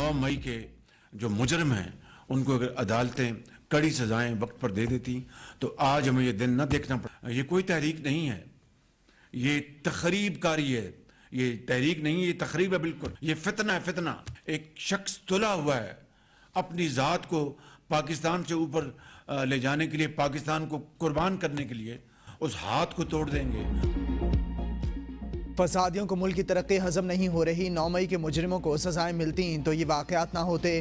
9 मई के जो मुजरिम हैं उनको अगर अदालतें कड़ी सजाएं वक्त पर दे देती तो आज हमें ये दिन न देखना पड़ा। ये कोई तहरीक नहीं है, ये तखरीब कारी है, ये तहरीक नहीं है, ये तखरीब है बिल्कुल। ये फितना है, फितना। एक शख्स तुला हुआ है अपनी ज़ात को पाकिस्तान से ऊपर ले जाने के लिए, पाकिस्तान को कुर्बान करने के लिए, उस हाथ को तोड़ देंगे। फसादियों को मुल्क की तरक्की हजम नहीं हो रही, 9 मई के मुजरिमों को सजाएं मिलती तो ये वाक़यात ना होते।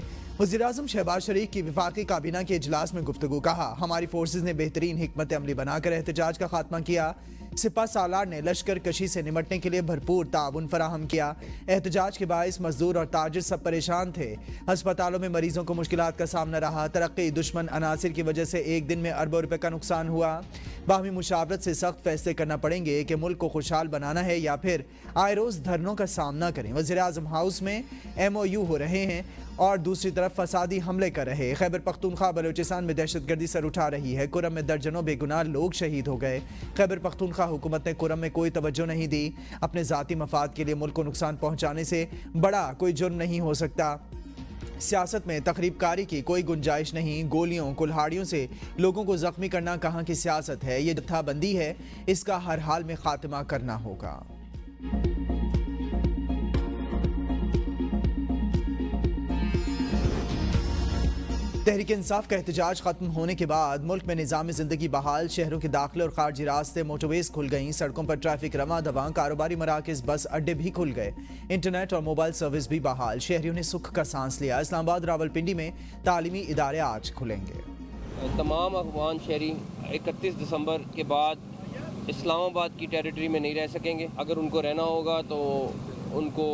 वज़ीर-ए-आज़म शहबाज शरीफ की वफाकी काबीना के इजलास में गुफ्तगू। कहा, हमारी फोर्सेज ने बेहतरीन हिकमत अमली बनाकर एहतजाज का खात्मा किया। सिपा सालार ने लश्कर कशी से निमटने के लिए भरपूर ताउन फराहम किया। एहतजाज के बाइस मजदूर और ताजिर सब परेशान थे। अस्पतालों में मरीजों को मुश्किलात का सामना रहा। तरक्की दुश्मन अनासिर की वजह से एक दिन में अरबों रुपए का नुकसान हुआ। बाहमी मुशावरत से सख्त फैसले करना पड़ेंगे कि मुल्क को खुशहाल बनाना है या फिर आए रोज धरनों का सामना करें। वज़ीर-ए-आज़म हाउस में MOU हो रहे हैं और दूसरी तरफ फसादी हमले कर रहे। खैबर पख्तूनख्वा बलूचिस्तान में दहशतगर्दी सर उठा रही है। कुरम में दर्जनों बेगुनाह लोग शहीद हो गए। खैबर पख्तूनख्वा हुकूमत ने कुरम में कोई तवज्जो नहीं दी। अपने ज़ाती मफाद के लिए मुल्क को नुकसान पहुँचाने से बड़ा कोई जुर्म नहीं हो सकता। सियासत में तखरीबकारी की कोई गुंजाइश नहीं। गोलियों कुल्हाड़ियों से लोगों को जख्मी करना कहाँ की सियासत है, ये जत्थाबंदी है। इसका हर हाल में खात्मा करना होगा। तहरीक इंसाफ का एहतजाज खत्म होने के बाद मुल्क में निज़ाम ज़िंदगी बहाल। शहरों के दाखिले और खारजी रास्ते मोटरवेज खुल गईं। सड़कों पर ट्रैफिक रवा दवा। कारोबारी मराकज़ बस अड्डे भी खुल गए। इंटरनेट और मोबाइल सर्विस भी बहाल। शहरियों ने सुख का सांस लिया। इस्लामाबाद रावलपिंडी में तालीमी इदारे आज खुलेंगे। तमाम अफगान शहरी 31 दिसंबर के बाद इस्लामाबाद की टेरिटरी में नहीं रह सकेंगे। अगर उनको रहना होगा तो उनको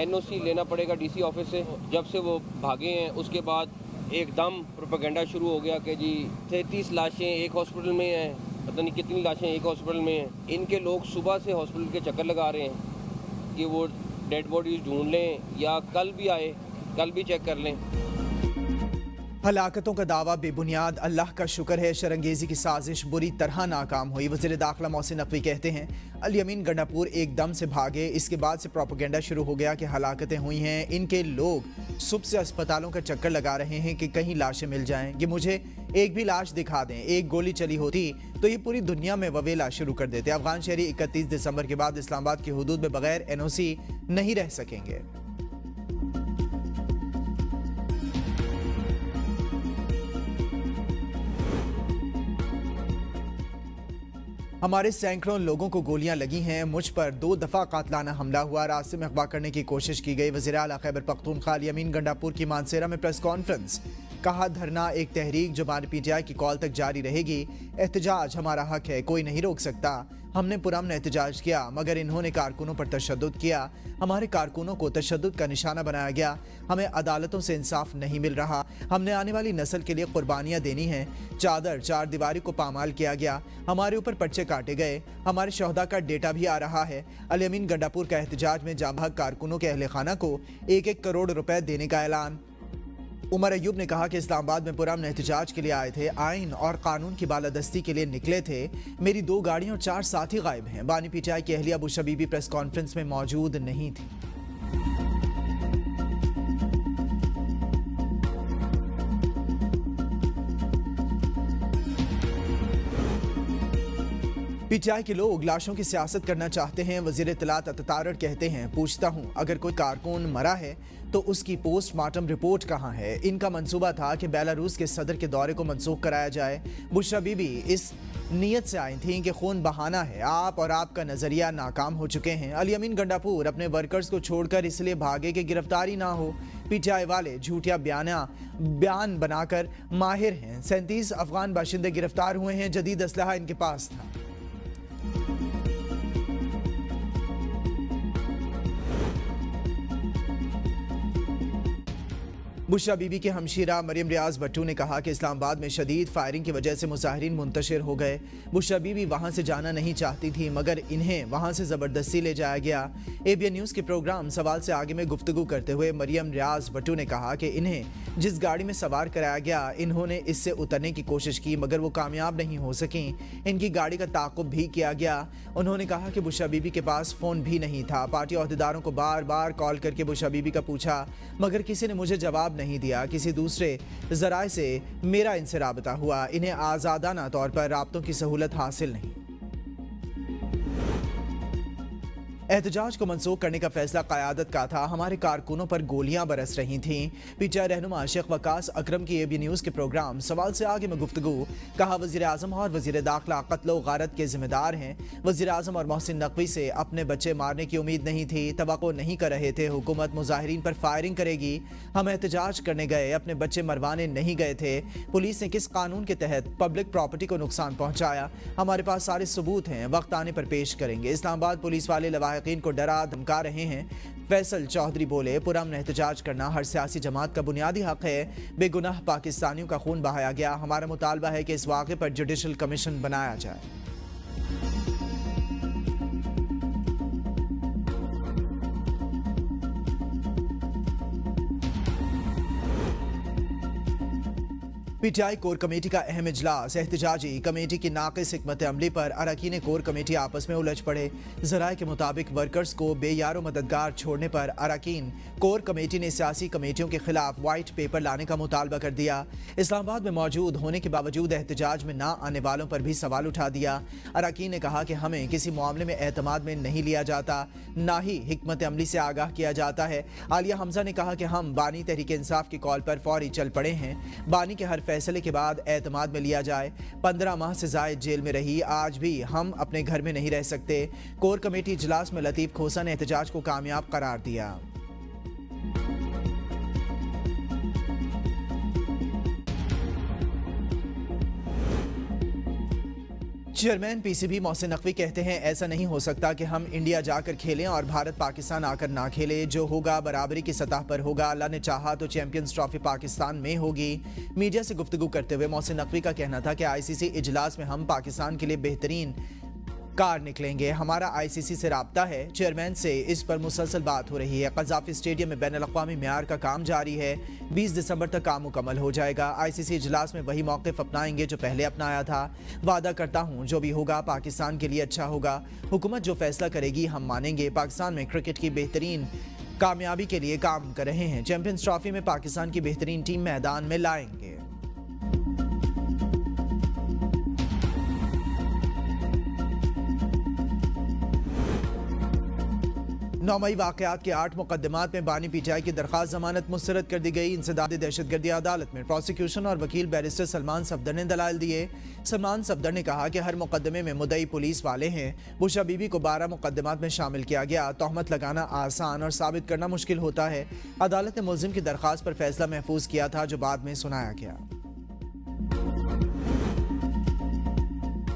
NOC लेना पड़ेगा DC ऑफिस से। जब से वो भागे हैं उसके बाद एकदम प्रोपेगेंडा शुरू हो गया कि जी 33 लाशें एक हॉस्पिटल में हैं, पता नहीं कितनी लाशें एक हॉस्पिटल में हैं। इनके लोग सुबह से हॉस्पिटल के चक्कर लगा रहे हैं कि वो डेड बॉडीज ढूंढ लें या कल भी आए, कल भी चेक कर लें। हलाकतों का दावा बेबुनियाद। अल्लाह का शुक्र है शरंगेजी की साजिश बुरी तरह नाकाम हुई। वज़ीर दाखिला मोहसिन नकवी कहते हैं, अल यमीन गंडापुर एकदम से भागे। इसके बाद से प्रोपेगेंडा शुरू हो गया कि हलाकतें हुई हैं। इनके लोग सुबह से अस्पतालों का चक्कर लगा रहे हैं कि कहीं लाशें मिल जाएं, कि मुझे एक भी लाश दिखा दें। एक गोली चली होती तो ये पूरी दुनिया में ववेला शुरू कर देते। अफगान शहरी 31 दिसंबर के बाद इस्लामाबाद की हुदूद में बगैर NOC नहीं रह सकेंगे। हमारे सैकड़ों लोगों को गोलियां लगी हैं। मुझ पर 2 दफ़ा कातलाना हमला हुआ। रास्ते में अगवा करने की कोशिश की गई। वज़ीर आला खैबर पख्तूनख्वा अल यमीन गंडापुर की मानसेरा में प्रेस कॉन्फ्रेंस। कहा, धरना एक तहरीक जो हमारे PTI की कॉल तक जारी रहेगी। एहतजाज हमारा हक है, कोई नहीं रोक सकता। हमने पुरअमन एहतजाज किया मगर इन्होंने कारकुनों पर तशद्दुद किया। हमारे कारकुनों को तशद्दुद का निशाना बनाया गया। हमें अदालतों से इंसाफ नहीं मिल रहा। हमने आने वाली नस्ल के लिए कुर्बानियाँ देनी हैं। चादर चार दीवारी को पामाल किया गया। हमारे ऊपर पर्चे काटे गए। हमारे शहदा का डेटा भी आ रहा है। अल यमीन गंडापुर का एहतजाज में जाबाज कारकुनों के अहले खाना को 1-1 करोड़ रुपए देने का ऐलान। उमर अयूब ने कहा कि इस्लामाबाद में पुरअमन एहतजाज के लिए आए थे, आइन और कानून की बालादस्ती के लिए निकले थे। मेरी 2 गाड़ियां और 4 साथी गायब हैं। बानी PTI की अहलिया अबू शबीबी प्रेस कॉन्फ्रेंस में मौजूद नहीं थी। PTI के लोग लाशों की सियासत करना चाहते हैं। वज़ीर इत्तलात अत्तारड़ कहते हैं, पूछता हूं अगर कोई कारकुन मरा है तो उसकी पोस्टमार्टम रिपोर्ट कहां है। इनका मंसूबा था कि बेलारूस के सदर के दौरे को मंसूख कराया जाए। बुशरा बीबी इस नीयत से आई थी कि खून बहाना है। आप और आपका नजरिया नाकाम हो चुके हैं। अल यमीन गंडापुर अपने वर्कर्स को छोड़कर इसलिए भागे कि गिरफ्तारी ना हो। PTI वाले झूठिया बयान बनाकर माहिर हैं। 37 अफगान बाशिंदे गिरफ्तार हुए हैं। जदीद असलहा इनके पास था। बुशरा बीबी के हमशीरा मरियम रियाज भट्टू ने कहा कि इस्लामाबाद में शदीद फायरिंग की वजह से मुजाहिरीन मुंतशिर हो गए। बुशरा बीबी वहां से जाना नहीं चाहती थी मगर इन्हें वहां से ज़बरदस्ती ले जाया गया। ABN न्यूज़ के प्रोग्राम सवाल से आगे में गुफ्तगू करते हुए मरियम रियाज भट्टू ने कहा कि इन्हें जिस गाड़ी में सवार कराया गया इन्होंने इससे उतरने की कोशिश की मगर वो कामयाब नहीं हो सकी। इनकी गाड़ी का ताक़ुब भी किया गया। उन्होंने कहा कि बुशरा बीबी के पास फ़ोन भी नहीं था। पार्टी अहदेदारों को बार बार कॉल करके बुशरा बीबी का पूछा मगर किसी ने मुझे जवाब नहीं दिया। किसी दूसरे ज़राए से मेरा इनसे राबता हुआ। इन्हें आज़ादाना तौर पर राब्तों की सहूलत हासिल नहीं। एहतजाज को मंसूख करने का फैसला क़यादत का था। हमारे कारकुनों पर गोलियां बरस रही थीं। PTI रहनुमा शेख वकास अकरम की ABN न्यूज़ के प्रोग्राम सवाल से आगे में गुफ्तगू। कहा वज़ीर आज़म और वज़ीर दाखिला क़त्ल व गारत के ज़िम्मेदार हैं। वज़ीर आज़म और मोहसिन नकवी से अपने बच्चे मारने की उम्मीद नहीं थी। तवक्को नहीं कर रहे थे हुकूमत मुजाहिरीन पर फायरिंग करेगी। हम एहतजाज करने गए, अपने बच्चे मरवाने नहीं गए थे। पुलिस ने किस कानून के तहत पब्लिक प्रॉपर्टी को नुकसान पहुँचाया? हमारे पास सारे सबूत हैं, वक्त आने पर पेश करेंगे। इस्लामाबाद पुलिस वाले लवाहिकीन को डरा धमका रहे हैं। फैसल चौधरी बोले पुरअमन एहतजाज करना हर सियासी जमात का बुनियादी हक है। बेगुनाह पाकिस्तानियों का खून बहाया गया। हमारा मुतालबा है कि इस वाक़े पर जुडिशल कमीशन बनाया जाए। PTI कोर कमेटी का अहम इजलास। एहतजाजी कमेटी की नाक़िस हिकमत अमली पर अरकान कोर कमेटी आपस में उलझ पड़े। ज़राए के मुताबिक वर्कर्स को बेयारो मददगार छोड़ने पर अरकान कोर कमेटी ने सियासी कमेटियों के खिलाफ वाइट पेपर लाने का मुतालबा कर दिया। इस्लामाबाद में मौजूद होने के बावजूद एहतजाज में ना आने वालों पर भी सवाल उठा दिया। अरकान ने कहा कि हमें किसी मामले में एतमाद में नहीं लिया जाता, ना ही हिकमत अमली से आगाह किया जाता है। आलिया हमजा ने कहा कि हम बानी तहरीक इंसाफ की कॉल पर फौरी चल पड़े हैं। बानी के हर फैसले के बाद एतमाद में लिया जाए। 15 माह से जायद जेल में रही, आज भी हम अपने घर में नहीं रह सकते। कोर कमेटी इजलास में लतीफ़ खोसा ने एहतजाज को कामयाब करार दिया। चेयरमैन PCB मोहसिन नकवी कहते हैं ऐसा नहीं हो सकता कि हम इंडिया जाकर खेलें और भारत पाकिस्तान आकर ना खेले। जो होगा बराबरी की सतह पर होगा। अल्लाह ने चाहा तो चैंपियंस ट्रॉफी पाकिस्तान में होगी। मीडिया से गुफ्तगू करते हुए मोहसिन नकवी का कहना था कि ICC इजलास में हम पाकिस्तान के लिए बेहतरीन कार निकलेंगे। हमारा ICC से राब्ता है। चेयरमैन से इस पर मुसलसल बात हो रही है। क़ज़ाफ़ी स्टेडियम में बैनुल-अक़वामी मेयार का काम जारी है। 20 दिसंबर तक काम मुकम्मल हो जाएगा। ICC इजलास में वही मौक़िफ़ अपनाएंगे जो पहले अपनाया था। वादा करता हूँ जो भी होगा पाकिस्तान के लिए अच्छा होगा। हुकूमत जो फैसला करेगी हम मानेंगे। पाकिस्तान में क्रिकेट की बेहतरीन कामयाबी के लिए काम कर रहे हैं। चैंपियंस ट्रॉफी में पाकिस्तान की बेहतरीन टीम मैदान में लाएंगे। 9 मई वाक़यात के 8 मुकदमात में बानी PTI की दरख्वास्त जमानत मुस्तरद कर दी गई। इंसदाद दहशतगर्दी अदालत में प्रोसिक्यूशन और वकील बैरिस्टर सलमान सफदर ने दलाइल दिए। सलमान सफदर ने कहा कि हर मुकदमे में मुद्दई पुलिस वाले हैं। बुशरा बीबी को 12 मुकदमात में शामिल किया गया। तोहमत लगाना आसान और साबित करना मुश्किल होता है। अदालत ने मुल्जिम की दरख्वास्त पर फैसला महफूज किया था जो बाद में सुनाया गया।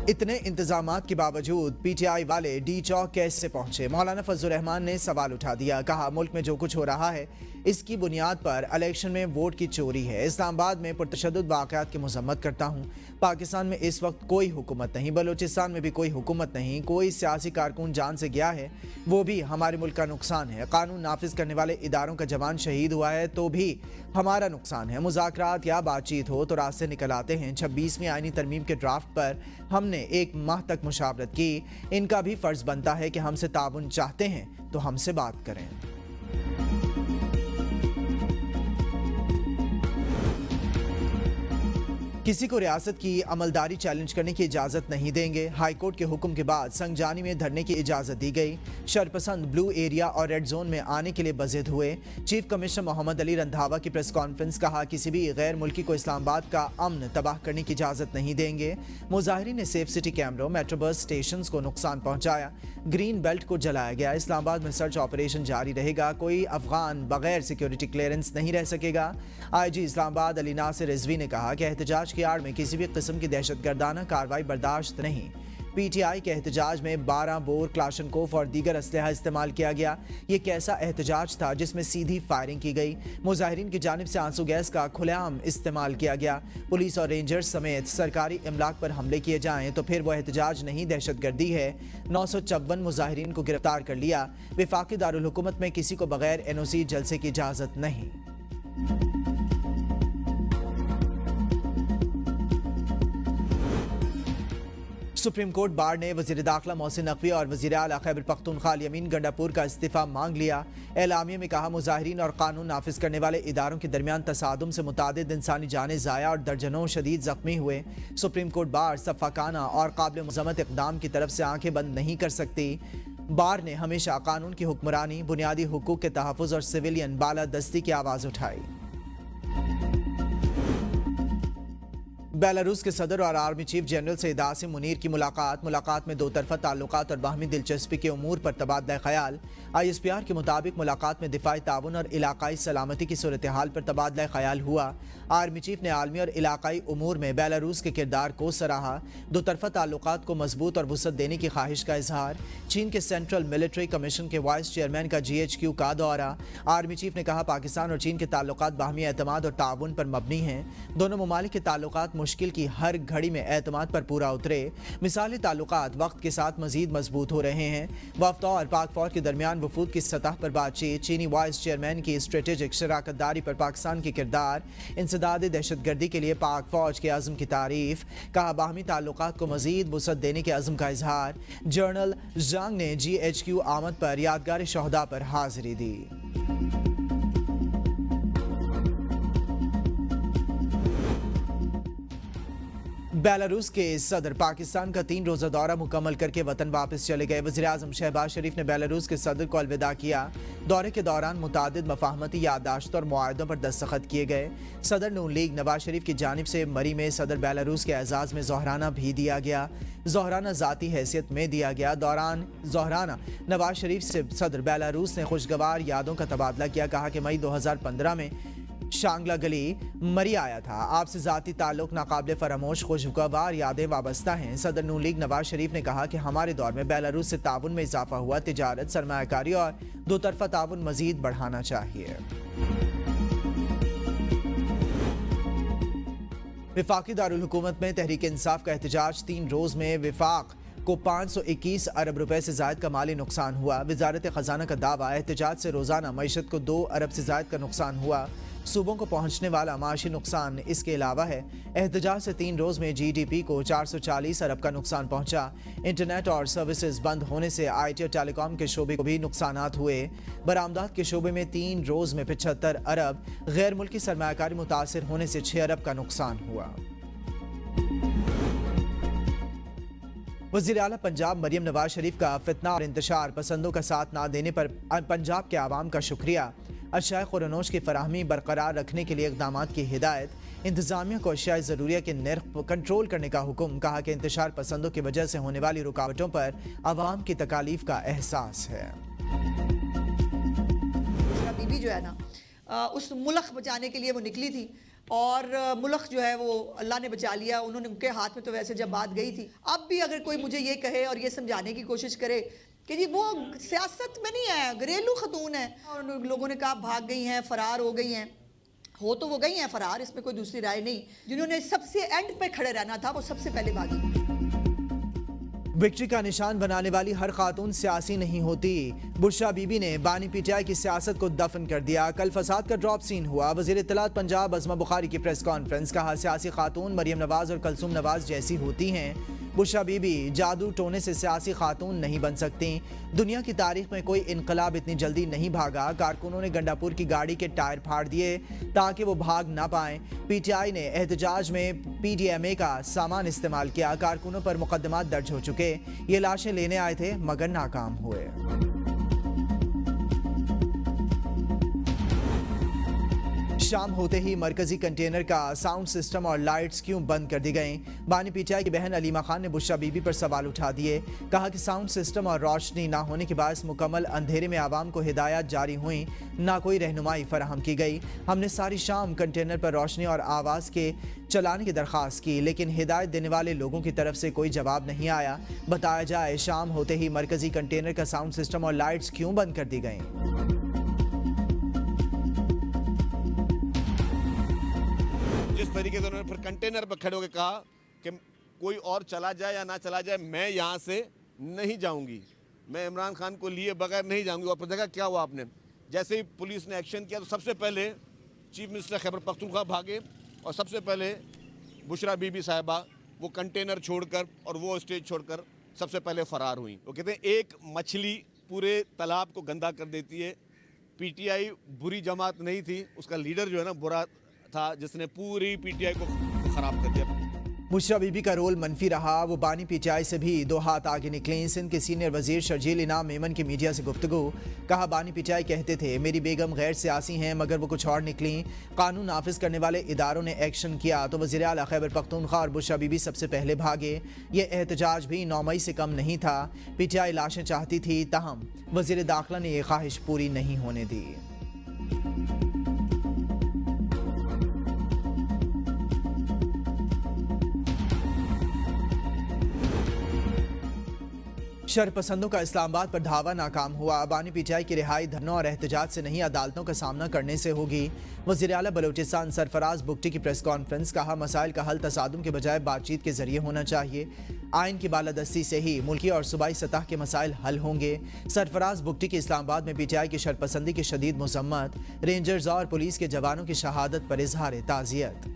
इतने इंतजामात के बावजूद PTI वाले डी चौक कैसे पहुंचे? मौलाना फजलुर रहमान ने सवाल उठा दिया। कहा मुल्क में जो कुछ हो रहा है इसकी बुनियाद पर इलेक्शन में वोट की चोरी है। इस्लामाबाद में पुरतशद्दुद वाक़यात की मज़म्मत करता हूँ। पाकिस्तान में इस वक्त कोई हुकूमत नहीं, बलूचिस्तान में भी कोई हुकूमत नहीं। कोई सियासी कारकुन जान से गया है, वो भी हमारे मुल्क का नुकसान है। कानून नाफिज करने वाले इदारों का जवान शहीद हुआ है तो भी हमारा नुकसान है। मुज़ाकरात या बातचीत हो तो रास्ते निकल आते हैं। 26वीं आईनी तरमीम के ड्राफ्ट पर हमने 1 माह तक मुशावरत की। इनका भी फ़र्ज़ बनता है कि हमसे ताउन चाहते हैं तो हमसे बात करें। किसी को रियासत की अमलदारी चैलेंज करने की इजाज़त नहीं देंगे। हाई कोर्ट के हुक्म के बाद संगजानी में धरने की इजाज़त दी गई। शरपसंद ब्लू एरिया और रेड जोन में आने के लिए बज़िद हुए। चीफ कमिश्नर मोहम्मद अली रंधावा की प्रेस कॉन्फ्रेंस। कहा किसी भी गैर मुल्की को इस्लामाबाद का अमन तबाह करने की इजाज़त नहीं देंगे। मुजाहिरीन ने सेफ सिटी कैमरों, मेट्रो बस स्टेशन को नुकसान पहुँचाया। ग्रीन बेल्ट को जलाया गया। इस्लामाबाद में सर्च ऑपरेशन जारी रहेगा। कोई अफगान बगैर सिक्योरिटी क्लियरेंस नहीं रह सकेगा। IG इस्लामाबाद अली नासिर रिजवी ने कहा कि एहतजाज की आड़ में किसी भी किस्म की दहशतगर्दाना कार्रवाई बर्दाश्त नहीं। پی ٹی آئی کے احتجاج میں 12 بور کلاشنکوف اور دیگر اسلحہ استعمال کیا گیا۔ یہ کیسا احتجاج تھا جس میں سیدھی فائرنگ کی گئی؟ مظاہرین کی جانب سے آنسو گیس کا کھلے عام استعمال کیا گیا۔ پولیس اور رینجرز سمیت سرکاری املاک پر حملے کیے جائیں تو پھر وہ احتجاج نہیں دہشت گردی ہے۔ 954 مظاہرین کو گرفتار کر لیا۔ وفاقی دارالحکومت میں کسی کو بغیر این او سی جلسے کی اجازت نہیں۔ سپریم کورٹ بار نے وزیر داخلہ محسن نقوی اور وزیر اعلیٰ خیبر پختونخوا الیمین گنڈاپور کا استعفیٰ مانگ لیا۔ اعلامیے میں کہا مظاہرین اور قانون نافذ کرنے والے اداروں کے درمیان تصادم سے متعدد انسانی جانیں ضائع اور درجنوں شدید زخمی ہوئے۔ سپریم کورٹ بار صفاقانہ اور قابل مذمت اقدام کی طرف سے آنکھیں بند نہیں کر سکتی۔ بار نے ہمیشہ قانون کی حکمرانی، بنیادی حقوق کے تحفظ اور سویلین بالادستی کی آواز اٹھائی۔ بیلاروس کے صدر اور army chief general Syed Asim Munir کی ملاقات میں دو طرفہ تعلقات اور باہمی دلچسپی کے امور پر تبادلہ خیال۔ آئی ایس پی آر کے مطابق ملاقات میں دفاعی تعاون اور علاقائی سلامتی کی صورتحال پر تبادلہ خیال ہوا۔ آرمی چیف نے عالمی اور علاقائی امور میں بیلاروس کے کردار کو سراہا۔ دو طرفہ تعلقات کو مضبوط اور وسعت دینے کی خواہش کا اظہار۔ چین کے سینٹرل ملٹری کمیشن کے وائس چیئرمین کا GHQ کا دورہ۔ آرمی چیف نے کہا پاکستان اور چین کے تعلقات باہمی اعتماد اور تعاون پر مبنی ہیں۔ دونوں ممالک کے تعلقات مشکل کی ہر گھڑی میں اعتماد پر پورا اترے۔ مثالی تعلقات وقت کے ساتھ مزید مضبوط ہو رہے ہیں۔ وفد اور پاک فوج کے درمیان وفود کی سطح پر بات چیت۔ چینی وائس چیئرمین کی اسٹریٹجک شراکت داری پر پاکستان کی کردار۔ انسداد دہشت گردی کے لیے پاک فوج کے عزم کی تعریف۔ کہا باہمی تعلقات کو مزید وسعت دینے کے عزم کا اظہار۔ جنرل زانگ نے GHQ آمد پر یادگار شہداء پر حاضری دی۔ بیلاروس کے صدر پاکستان کا 3 روزہ دورہ مکمل کر کے وطن واپس چلے گئے۔ وزیر اعظم شہباز شریف نے بیلاروس کے صدر کو الوداع کیا۔ دورے کے دوران متعدد مفاہمتی یادداشتوں اور معاہدوں پر دستخط کیے گئے۔ صدر نون لیگ نواز شریف کی جانب سے مری میں صدر بیلاروس کے اعزاز میں ظہرانہ بھی دیا گیا۔ ظہرانہ ذاتی حیثیت میں دیا گیا۔ دوران ظہرانہ نواز شریف سے صدر بیلاروس نے خوشگوار یادوں کا تبادلہ کیا۔ کہا کہ مئی 2015 میں شانگلا گلی مری آیا تھا۔ آپ سے ذاتی تعلق ناقابل فراموش خوشگوار یادیں وابستہ ہیں۔ صدر نون لیگ نواز شریف نے کہا کہ ہمارے دور میں بیلاروس سے تعاون میں اضافہ ہوا۔ تجارت، سرمایہ کاری اور دو طرفہ تعاون مزید بڑھانا چاہیے۔ وفاقی دارالحکومت میں تحریک انصاف کا احتجاج 3 روز میں وفاق کو 521 ارب روپے سے زائد کا مالی نقصان ہوا۔ وزارت خزانہ کا دعویٰ احتجاج سے روزانہ معیشت کو 2 ارب سے زائد کا نقصان ہوا۔ صوبوں کو پہنچنے والا معاشی نقصان اس کے علاوہ ہے۔ احتجاج سے 3 روز میں GDP کو 440 ارب کا نقصان پہنچا۔ انٹرنیٹ اور سروسز بند ہونے سے آئی ٹی اور ٹیلی کام کے شعبے کو بھی نقصانات ہوئے۔ برآمدات کے شعبے میں 3 روز میں 75 ارب، غیر ملکی سرمایہ کاری متاثر ہونے سے 6 ارب کا نقصان ہوا۔ وزیر اعلیٰ پنجاب مریم نواز شریف کا فتنہ اور انتشار پسندوں کا ساتھ نہ دینے پر پنجاب کے عوام کا شکریہ۔ اشیاء خورنوش کی فراہمی برقرار رکھنے کے لیے اقدامات کی ہدایت۔ انتظامیہ کو اشیاء ضروریہ کے نرخ کنٹرول کرنے کا حکم۔ کہا کہ انتشار پسندوں کی وجہ سے ہونے والی رکاوٹوں پر عوام کی تکالیف کا احساس ہے۔ بی بی جو ہے نا اس ملک بچانے کے لیے وہ نکلی تھی اور ملک جو ہے وہ اللہ نے بچا لیا۔ انہوں نے ان کے ہاتھ میں تو ویسے جب بات گئی تھی، اب بھی اگر کوئی مجھے یہ کہے اور یہ سمجھانے کی کوشش کرے کہ جی وہ سیاست میں نہیں ہے، گھریلو خاتون ہے، اور لوگوں نے کہا بھاگ گئی ہیں، فرار ہو گئی ہیں، ہو تو وہ گئی ہیں فرار، اس میں کوئی دوسری رائے نہیں۔ جنہوں نے سب سے اینڈ پہ کھڑے رہنا تھا وہ سب سے پہلے بھاگی۔ وکٹری کا نشان بنانے والی ہر خاتون سیاسی نہیں ہوتی۔ بشرا بی بی نے بانی پی ٹی آئی کی سیاست کو دفن کر دیا۔ کل فساد کا ڈراپ سین ہوا۔ وزیر اطلاعات پنجاب عظمہ بخاری کی پریس کانفرنس۔ کہا سیاسی خاتون مریم نواز اور کلثوم نواز جیسی ہوتی ہیں۔ بشرا بی بی جادو ٹونے سے سیاسی خاتون نہیں بن سکتی۔ دنیا کی تاریخ میں کوئی انقلاب اتنی جلدی نہیں بھاگا۔ کارکنوں نے گنڈاپور کی گاڑی کے ٹائر پھاڑ دیے تاکہ وہ بھاگ نہ پائیں۔ پی ٹی آئی نے احتجاج میں PDMA کا سامان استعمال کیا۔ کارکنوں پر مقدمات درج ہو چکے۔ یہ لاشیں لینے آئے تھے مگر ناکام ہوئے۔ شام ہوتے ہی مرکزی کنٹینر کا ساؤنڈ سسٹم اور لائٹس کیوں بند کر دی گئیں؟ بانی پی ٹی آئی کی بہن علیمہ خان نے بشرا بی بی پر سوال اٹھا دیے. کہا کہ ساؤنڈ سسٹم اور روشنی نہ ہونے کے باعث مکمل اندھیرے میں عوام کو ہدایات جاری ہوئیں، نہ کوئی رہنمائی فراہم کی گئی. ہم نے ساری شام کنٹینر پر روشنی اور آواز کے چلانے کی درخواست کی، لیکن ہدایت دینے والے لوگوں کی طرف سے کوئی جواب نہیں آیا. بتایا جائے شام ہوتے ہی مرکزی کنٹینر کا ساؤنڈ سسٹم اور لائٹس کیوں بند کر دی گئیں؟ جس طریقے سے انہوں نے پھر کنٹینر پر کھڑے ہو کے کہا کہ کوئی اور چلا جائے یا نہ چلا جائے، میں یہاں سے نہیں جاؤں گی، میں عمران خان کو لیے بغیر نہیں جاؤں گی. اور پھر دیکھا کیا ہوا آپ نے، جیسے ہی پولیس نے ایکشن کیا تو سب سے پہلے چیف منسٹر خیبر پختونخوا بھاگے اور سب سے پہلے بشرا بی بی صاحبہ وہ کنٹینر چھوڑ کر اور وہ اسٹیج چھوڑ کر سب سے پہلے فرار ہوئیں. وہ کہتے ہیں ایک مچھلی پورے تالاب کو گندا کر دیتی ہے. پی ٹی آئی بری جماعت نہیں تھی، اس کا لیڈر جو ہے نا برا تھا، جس نے پوری پی ٹی آئی کو خراب کر دیا. بشرا بی بی کا رول منفی رہا. وہ بانی پی ٹی آئی سے بھی دو ہاتھ آگے نکلیں. سندھ کے سینئر وزیر شرجیل انعام میمن کی میڈیا سے گفتگو. کہا بانی پی ٹی آئی کہتے تھے میری بیگم غیر سیاسی ہیں، مگر وہ کچھ اور نکلیں. قانون نافذ کرنے والے اداروں نے ایکشن کیا تو وزیر اعلیٰ خیبر پختونخوا اور بشرا بی بی سب سے پہلے بھاگے. یہ احتجاج بھی 9 مئی سے کم نہیں تھا. پی ٹی آئی لاشیں چاہتی تھی، تاہم وزیر داخلہ نے یہ خواہش پوری نہیں ہونے دی. شر پسندوں کا اسلام آباد پر دھاوا ناکام ہوا. بانی پی ٹی آئی کی رہائی دھرنوں اور احتجاج سے نہیں، عدالتوں کا سامنا کرنے سے ہوگی. وزیر اعلیٰ بلوچستان سرفراز بگٹی کی پریس کانفرنس. کہا مسائل کا حل تصادم کے بجائے بات چیت کے ذریعے ہونا چاہیے. آئین کی بالادستی سے ہی ملکی اور صوبائی سطح کے مسائل حل ہوں گے. سرفراز بگٹی کی اسلام آباد میں پی ٹی آئی کی شرپسندی کی شدید مذمت. رینجرز اور پولیس کے جوانوں کی شہادت پر اظہار تعزیت.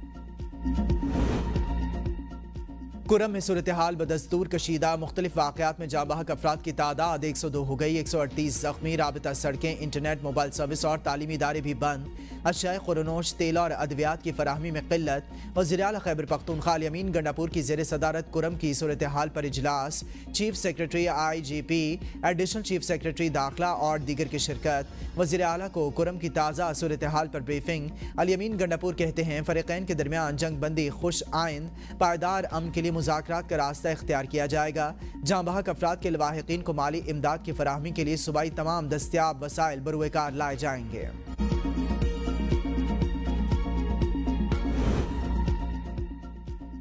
کرم میں صورتحال بدستور کشیدہ. مختلف واقعات میں جاں بحق افراد کی تعداد 102 ہو گئی، 138 زخمی. رابطہ سڑکیں، انٹرنیٹ، موبائل سروس اور تعلیمی ادارے بھی بند. اشیاء خورنوش، تیل اور ادویات کی فراہمی میں قلت. وزیر اعلیٰ خیبر پختونخوا الیمین گنڈاپور کی زیر صدارت کرم کی صورتحال پر اجلاس. Chief secretary I G P, additional chief secretary داخلہ اور دیگر کی شرکت. وزیر اعلیٰ کو کرم کی تازہ صورتحال پر بریفنگ. الیمین گنڈاپور کہتے ہیں فریقین کے درمیان جنگ بندی، خوش آئند، پائیدار امن کے لیے مذاکرات کا راستہ اختیار کیا جائے گا. جاں بحق افراد کے لواحقین کو مالی امداد کی فراہمی کے لیے صوبائی تمام دستیاب وسائل بروئے کار لائے جائیں گے.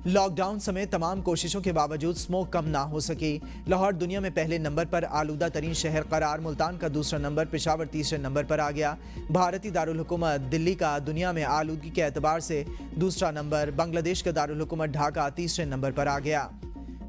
لاک ڈاؤن سمیت تمام کوششوں کے باوجود سموک کم نہ ہو سکی. لاہور دنیا میں پہلے نمبر پر آلودہ ترین شہر قرار. ملتان کا دوسرا نمبر، پشاور تیسرے نمبر پر آ گیا. بھارتی دارالحکومت دلی کا دنیا میں آلودگی کے اعتبار سے دوسرا نمبر. بنگلہ دیش کا دارالحکومت ڈھاکہ تیسرے نمبر پر آ گیا.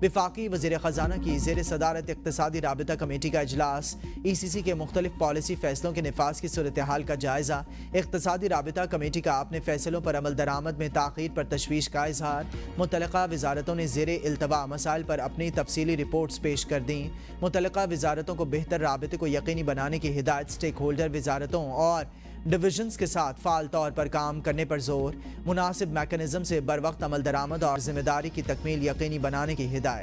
وفاقی وزیر خزانہ کی زیر صدارت اقتصادی رابطہ کمیٹی کا اجلاس. ای سی سی کے مختلف پالیسی فیصلوں کے نفاذ کی صورتحال کا جائزہ. اقتصادی رابطہ کمیٹی کا اپنے فیصلوں پر عمل درآمد میں تاخیر پر تشویش کا اظہار. متعلقہ وزارتوں نے زیر التوا مسائل پر اپنی تفصیلی رپورٹس پیش کر دیں. متعلقہ وزارتوں کو بہتر رابطے کو یقینی بنانے کی ہدایت. اسٹیک ہولڈر وزارتوں اور ڈویژنز کے ساتھ فعال طور پر کام کرنے پر زور. مناسب میکانزم سے بروقت عمل درآمد اور ذمہ داری کی تکمیل یقینی بنانے کی ہدایت.